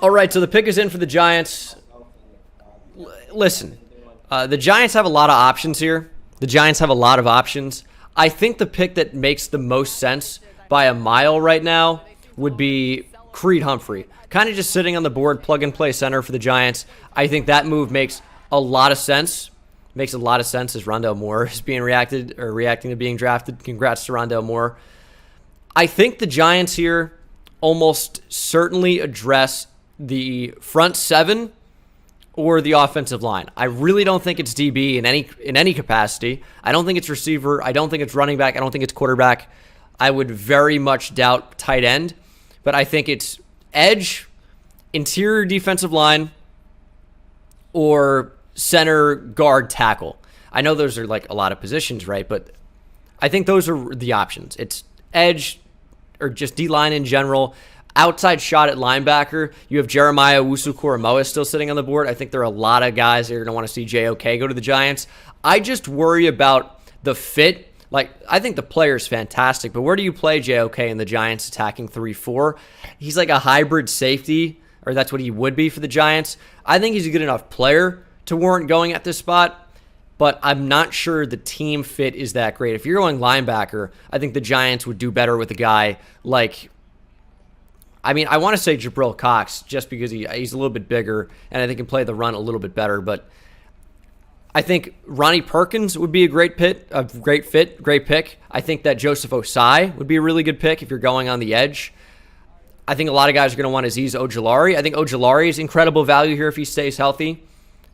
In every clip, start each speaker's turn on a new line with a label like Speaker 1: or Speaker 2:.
Speaker 1: All right, so the pick is in for the Giants. Listen, the Giants have a lot of options here. The Giants have a lot of options. I think the pick that makes the most sense by a mile right now would be Creed Humphrey. Kind of just sitting on the board, plug and play center for the Giants. I think that move makes a lot of sense. Makes a lot of sense as Rondale Moore is being reacting to being drafted. Congrats to Rondale Moore. I think the Giants here almost certainly address the front seven or the offensive line. I really don't think it's DB in any capacity. I don't think it's receiver. I don't think it's running back. I don't think it's quarterback. I would very much doubt tight end, but I think it's edge, interior defensive line, or center, guard, tackle. I know those are like a lot of positions, right? But I think those are the options. It's edge or just D-line in general. Outside shot at linebacker, you have Jeremiah Owusu-Koramoah still sitting on the board. I think there are a lot of guys that are going to want to see JOK go to the Giants. I just worry about the fit. Like, I think the player is fantastic, but where do you play JOK in the Giants attacking 3-4? He's like a hybrid safety, or that's what he would be for the Giants. I think he's a good enough player to warrant going at this spot, but I'm not sure the team fit is that great. If you're going linebacker, I think the Giants would do better with a guy like, I want to say Jabril Cox just because he's a little bit bigger and I think can play the run a little bit better, but I think Ronnie Perkins would be a great pick. I think that Joseph Osai would be a really good pick if you're going on the edge. I think a lot of guys are going to want AZEEZ Ojulari. I think Ojulari is incredible value here if he stays healthy,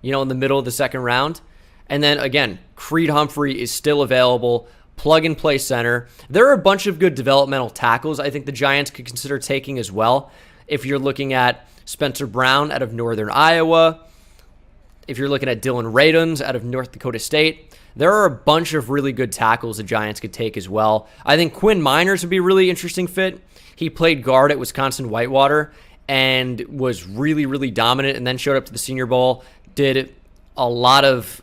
Speaker 1: in the middle of the second round. And then, again, Creed Humphrey is still available. Plug-and-play center. There are a bunch of good developmental tackles I think the Giants could consider taking as well. If you're looking at Spencer Brown out of Northern Iowa, if you're looking at Dylan Radins out of North Dakota State, there are a bunch of really good tackles the Giants could take as well. I think Quinn Miners would be a really interesting fit. He played guard at Wisconsin Whitewater and was really, really dominant, and then showed up to the Senior Bowl, did a lot of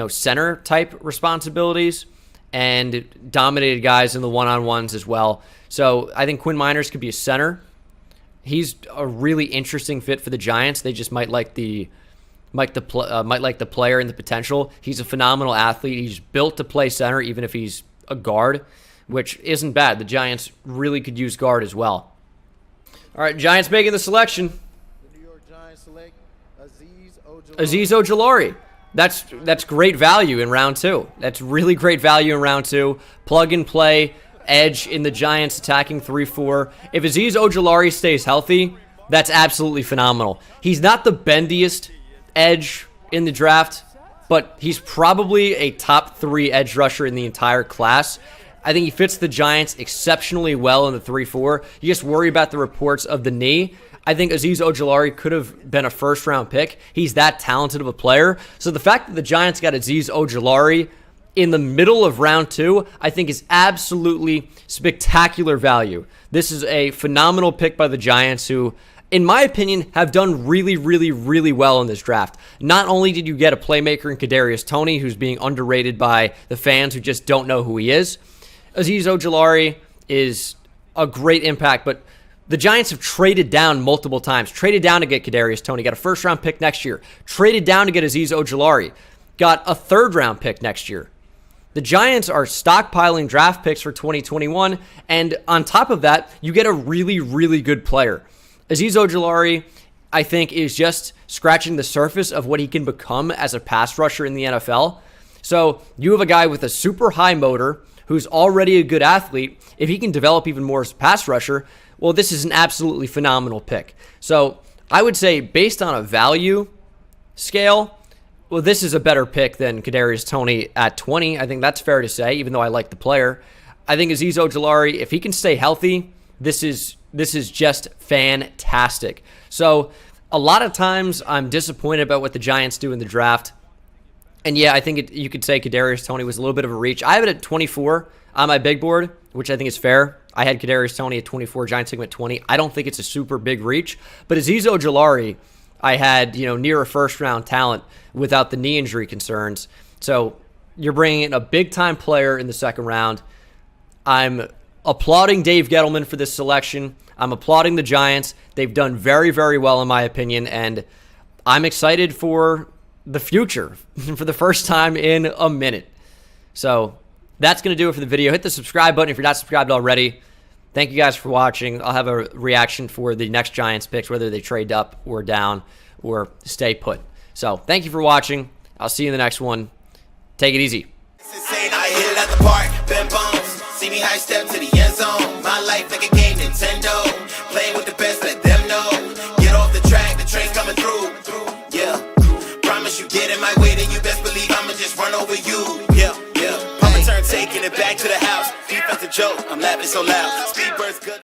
Speaker 1: center-type responsibilities, and dominated guys in the one-on-ones as well. So I think Quinn Miners could be a center. He's a really interesting fit for the Giants. They just might like the player and the potential. He's a phenomenal athlete. He's built to play center, even if he's a guard, which isn't bad. The Giants really could use guard as well. All right, Giants making the selection.
Speaker 2: The New York Giants select AZEEZ Ojulari.
Speaker 1: AZEEZ Ojulari. That's great value in round two. That's really great value in round two. Plug and play, edge in the Giants attacking 3-4. If AZEEZ Ojulari stays healthy, that's absolutely phenomenal. He's not the bendiest edge in the draft, but he's probably a top 3 edge rusher in the entire class. I think he fits the Giants exceptionally well in the 3-4. You just worry about the reports of the knee. I think AZEEZ Ojulari could have been a first-round pick. He's that talented of a player. So the fact that the Giants got AZEEZ Ojulari in the middle of round 2, I think is absolutely spectacular value. This is a phenomenal pick by the Giants who, in my opinion, have done really, really, really well in this draft. Not only did you get a playmaker in Kadarius Toney, who's being underrated by the fans who just don't know who he is. AZEEZ Ojulari is a great impact, but the Giants have traded down multiple times. Traded down to get Kadarius Toney, got a first-round pick next year. Traded down to get AZEEZ Ojulari, got a third-round pick next year. The Giants are stockpiling draft picks for 2021, and on top of that, you get a really, really good player. AZEEZ Ojulari, I think, is just scratching the surface of what he can become as a pass rusher in the NFL. So you have a guy with a super high motor who's already a good athlete. If he can develop even more as a pass rusher, well, this is an absolutely phenomenal pick. So I would say based on a value scale, well, this is a better pick than Kadarius Toney at 20. I think that's fair to say, even though I like the player. I think AZEEZ Ojulari, if he can stay healthy, this is just fantastic. So a lot of times I'm disappointed about what the Giants do in the draft. And yeah, I think you could say Kadarius Toney was a little bit of a reach. I have it at 24 on my big board, which I think is fair. I had Kadarius Toney at 24, Giants took him at 20. I don't think it's a super big reach. But AZEEZ Ojulari, I had, near a first-round talent without the knee injury concerns. So you're bringing in a big-time player in the second round. I'm applauding Dave Gettleman for this selection. I'm applauding the Giants. They've done very, very well in my opinion, and I'm excited for the future for the first time in a minute. So that's going to do it for the video. Hit the subscribe button if you're not subscribed already. Thank you guys for watching. I'll have a reaction for the next Giants picks, whether they trade up or down or stay put. So thank you for watching. I'll see you in the next one. Take it easy.
Speaker 3: I hit it at the park, Ben Bones. See me high step to the end zone. My life like a game, Nintendo. Playing with the best, let them know. Get off the track, the train's coming through. Yeah, promise you get in my way, then you best believe I'ma just run over you. Yeah, yeah. Papa turn, taking it back to the house. Defensive joke, I'm laughing so loud. Speedbird's good.